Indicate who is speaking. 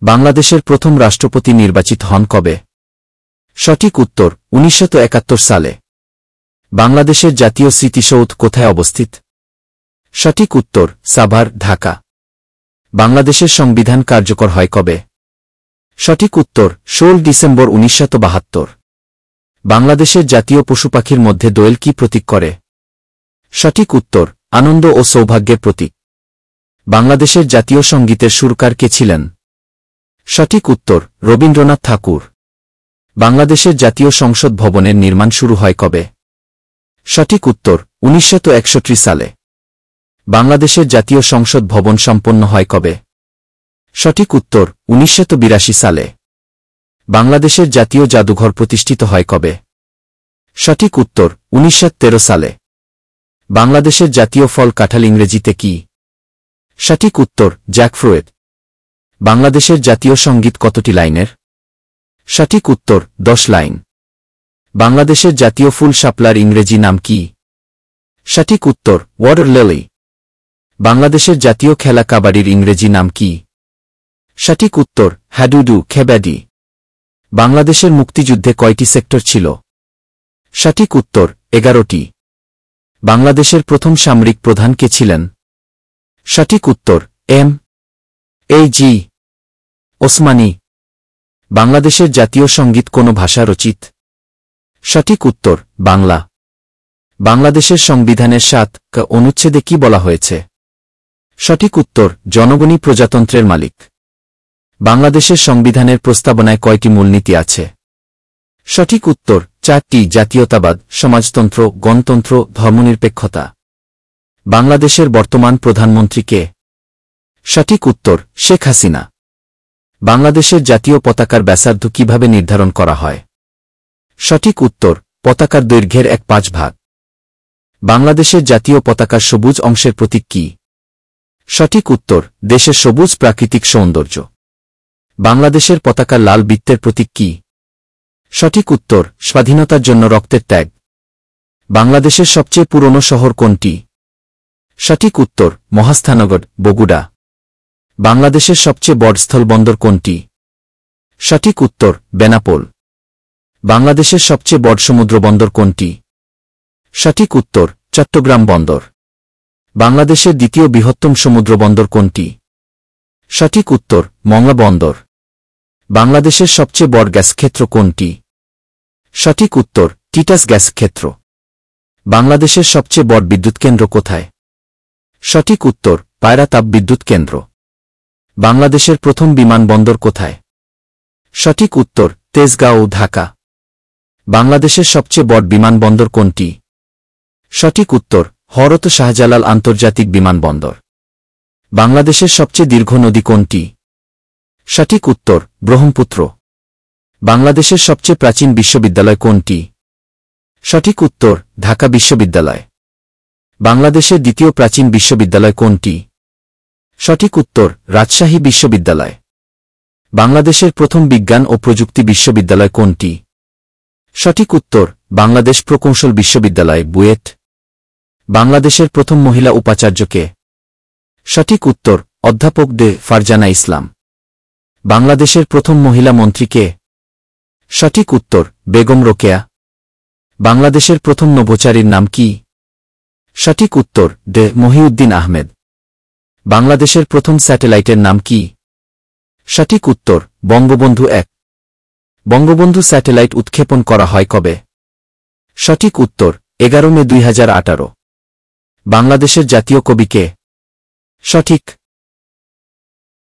Speaker 1: বাংলাদেশের প্রথম রাষ্ট্রপতি নির্বাচিত হন কবে? সঠিক উত্তর 1971 সালে। বাংলাদেশের জাতীয় স্মৃতিসৌধ কোথায় অবস্থিত? সঠিক উত্তর সাভার, ঢাকা। বাংলাদেশের সংবিধান কার্যকর হয় কবে? সঠিক উত্তর 16 ডিসেম্বর 1972। বাংলাদেশের জাতীয় পশুপাখির মধ্যে দোয়েল কি প্রতীক করে? সঠিক উত্তর আনন্দ ও সৌভাগ্যের প্রতীক। বাংলাদেশের জাতীয় সঙ্গীতের সুরকার কে ছিলেন? সঠিক উত্তর রবীন্দ্রনাথ ঠাকুর। বাংলাদেশের জাতীয় সংসদ ভবনের নির্মাণ শুরু হয় কবে? সঠিক উত্তর 1961 সালে। বাংলাদেশের জাতীয় সংসদ ভবন সম্পন্ন হয় কবে? সঠিক উত্তর 1982 সালে। বাংলাদেশের জাতীয় জাদুঘর প্রতিষ্ঠিত হয় কবে? সঠিক উত্তর 1913 সালে। বাংলাদেশের জাতীয় ফল কাঁঠাল ইংরেজিতে কি? সঠিক উত্তর জ্যাকফ্রুট। বাংলাদেশের জাতীয় সঙ্গীত কতটি লাইনের? সঠিক উত্তর 10 লাইন। বাংলাদেশের জাতীয় ফুল শাপলার ইংরেজি নাম কি? সঠিক উত্তর ওয়াটার লিলি। বাংলাদেশের জাতীয় খেলা কাবাডির ইংরেজি নাম কি? সঠিক উত্তর হাডুডু খেবাডি। বাংলাদেশের মুক্তিযুদ্ধে কয়টি সেক্টর ছিল? সঠিক উত্তর 11টি। বাংলাদেশের প্রথম সামরিক প্রধান কে ছিলেন? সঠিক উত্তর এম.এ.জি. ওসমানী। বাংলাদেশের জাতীয় সঙ্গীত কোন ভাষা রচিত? সঠিক উত্তর বাংলা। বাংলাদেশের সংবিধানের 7 অনুচ্ছেদে কি বলা হয়েছে? সঠিক উত্তর জনগণই প্রজাতন্ত্রের মালিক। বাংলাদেশের সংবিধানের প্রস্তাবনায় কয়টি মূলনীতি আছে? সঠিক উত্তর 4টি, জাতীয়তাবাদ, সমাজতন্ত্র, গণতন্ত্র, ধর্মনিরপেক্ষতা। বাংলাদেশের বর্তমান প্রধানমন্ত্রী কে? সঠিক উত্তর শেখ হাসিনা। বাংলাদেশের জাতীয় পতাকার ব্যাসার্ধ কিভাবে নির্ধারণ করা হয়? সঠিক উত্তর পতাকার দৈর্ঘ্যের 1/5 ভাগ। বাংলাদেশের জাতীয় পতাকার সবুজ অংশের প্রতীক কি? সঠিক উত্তর দেশের সবুজ প্রাকৃতিক সৌন্দর্য। বাংলাদেশের পতাকার লাল বৃত্তের প্রতীক কি? সঠিক উত্তর স্বাধীনতার জন্য রক্তের ত্যাগ। বাংলাদেশের সবচেয়ে পুরনো শহর কোনটি? সঠিক উত্তর মহাস্থানগর, বগুড়া। বাংলাদেশের সবচেয়ে বড় স্থলবন্দর কোনটি? সঠিক উত্তর বেনাপোল। বাংলাদেশের সবচেয়ে বড় সমুদ্রবন্দর কোনটি? সঠিক উত্তর চট্টগ্রাম বন্দর। বাংলাদেশের দ্বিতীয় বৃহত্তম সমুদ্রবন্দর কোনটি? সঠিক উত্তর মংলা বন্দর। বাংলাদেশের সবচেয়ে বড় গ্যাস ক্ষেত্র কোনটি? সঠিক উত্তর তিতাস গ্যাস ক্ষেত্র। বাংলাদেশের সবচেয়ে বড় বিদ্যুৎ কেন্দ্র কোথায়? সঠিক উত্তর পায়রা তাপ বিদ্যুৎ কেন্দ্র। বাংলাদেশের প্রথম বিমানবন্দর কোথায়? সঠিক উত্তর তেজগাঁও, ঢাকা। বাংলাদেশের সবচেয়ে বড় বিমানবন্দর কোনটি? সঠিক উত্তর হযরত শাহজালাল আন্তর্জাতিক বিমানবন্দর। বাংলাদেশের সবচেয়ে দীর্ঘ নদী কোনটি? সঠিক উত্তর ব্রহ্মপুত্র। বাংলাদেশের সবচেয়ে প্রাচীন বিশ্ববিদ্যালয় কোনটি? সঠিক উত্তর ঢাকা বিশ্ববিদ্যালয়। বাংলাদেশের দ্বিতীয় প্রাচীন বিশ্ববিদ্যালয় কোনটি? সঠিক উত্তর রাজশাহী বিশ্ববিদ্যালয়। বাংলাদেশের প্রথম বিজ্ঞান ও প্রযুক্তি বিশ্ববিদ্যালয় কোনটি? সঠিক উত্তর বাংলাদেশ প্রকৌশল বিশ্ববিদ্যালয়, বুয়েট। বাংলাদেশের প্রথম মহিলা উপাচার্য কে? সঠিক উত্তর অধ্যাপক দে ফারজানা ইসলাম। বাংলাদেশের প্রথম মহিলা মন্ত্রী কে? সঠিক উত্তর বেগম রোকেয়া। বাংলাদেশের প্রথম নভোচারীর নাম কি? সঠিক উত্তর দে মহিউদ্দিন আহমেদ। বাংলাদেশের প্রথম স্যাটেলাইটের নাম কি? সঠিক উত্তর বঙ্গবন্ধু 1। বঙ্গবন্ধু স্যাটেলাইট উৎক্ষেপণ করা হয় কবে? সঠিক উত্তর 11 মে 2018। বাংলাদেশের জাতীয় কবি কে? সঠিক